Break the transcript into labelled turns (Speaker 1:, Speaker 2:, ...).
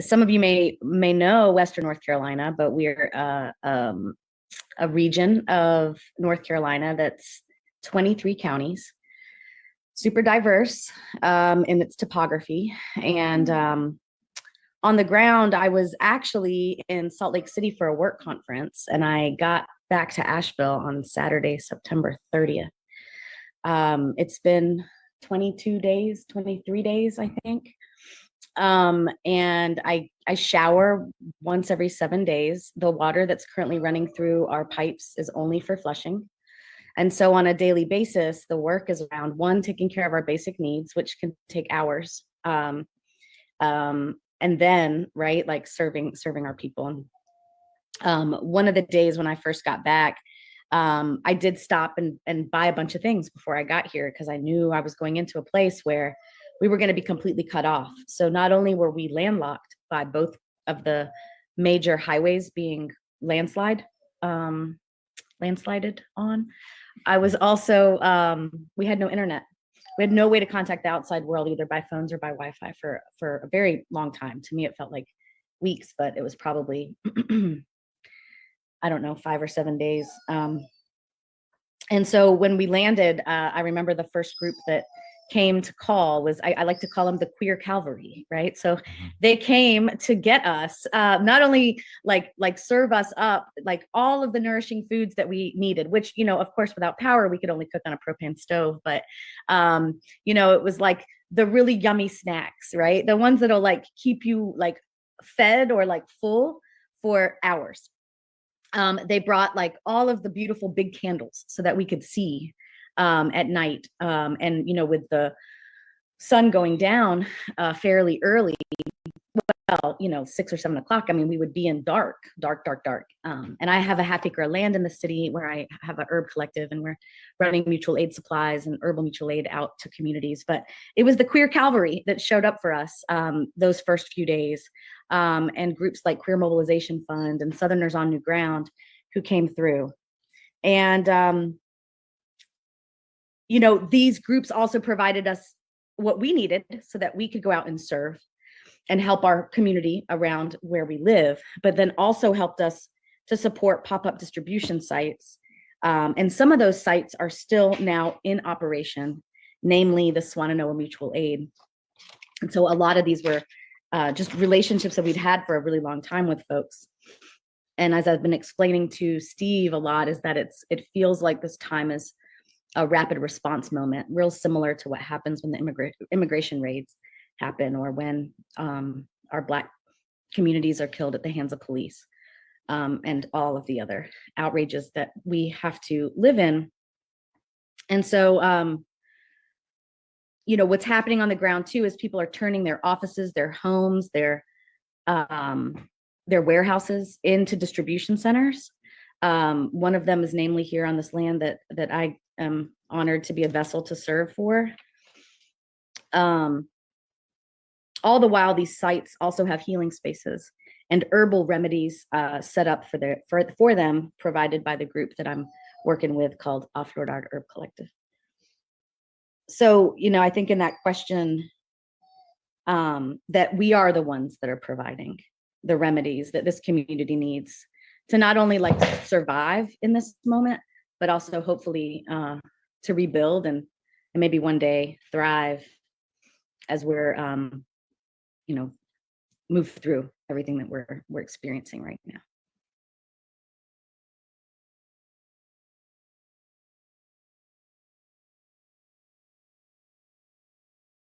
Speaker 1: Some of you may know Western North Carolina, but we're a region of North Carolina that's 23 counties, super diverse in its topography. And on the ground, I was actually in Salt Lake City for a work conference, and I got back to Asheville on Saturday, September 30th. It's been 22 days, 23 days, I think. And I shower once every 7 days. The water that's currently running through our pipes is only for flushing. And so on a daily basis, the work is around one, taking care of our basic needs, which can take hours. And then, right, like serving our people. One of the days when I first got back, I did stop and buy a bunch of things before I got here, because I knew I was going into a place where we were going to be completely cut off. So not only were we landlocked by both of the major highways being landslided on, I was also, we had no internet. We had no way to contact the outside world, either by phones or by Wi-Fi for a very long time. To me, it felt like weeks, but it was probably, I don't know, 5 or 7 days. And so when we landed, I remember the first group that came to call was, I like to call them the queer cavalry, right? So they came to get us, not only like serve us up like all of the nourishing foods that we needed, which, you know, of course, without power, we could only cook on a propane stove. But, you know, it was like the really yummy snacks, right? The ones that'll like keep you like fed or like full for hours. They brought like all of the beautiful big candles so that we could see at night. And, you know, with the sun going down fairly early, well, you know, 6 or 7 o'clock, I mean, we would be in dark. And I have a half-acre of land in the city where I have a herb collective, and we're running mutual aid supplies and herbal mutual aid out to communities. But it was the queer cavalry that showed up for us those first few days, and groups like Queer Mobilization Fund and Southerners on New Ground who came through. And, you know, these groups also provided us what we needed so that we could go out and serve and help our community around where we live, but then also helped us to support pop-up distribution sites. And some of those sites are still now in operation, namely the Swannanoa Mutual Aid. And so a lot of these were just relationships that we'd had for a really long time with folks. And as I've been explaining to Steve a lot, is that it feels like this time is a rapid response moment, real similar to what happens when the immigration raids happen, or when our Black communities are killed at the hands of police, and all of the other outrages that we have to live in. And so, you know, what's happening on the ground too is people are turning their offices, their homes, their warehouses into distribution centers. One of them is namely here on this land that I am honored to be a vessel to serve for. All the while, these sites also have healing spaces and herbal remedies set up for them, provided by the group that I'm working with called Aflorar Herb Collective. So, you know, I think in that question, that we are the ones that are providing the remedies that this community needs to not only like survive in this moment, but also hopefully to rebuild and maybe one day thrive as we're you know, move through everything that we're experiencing right now.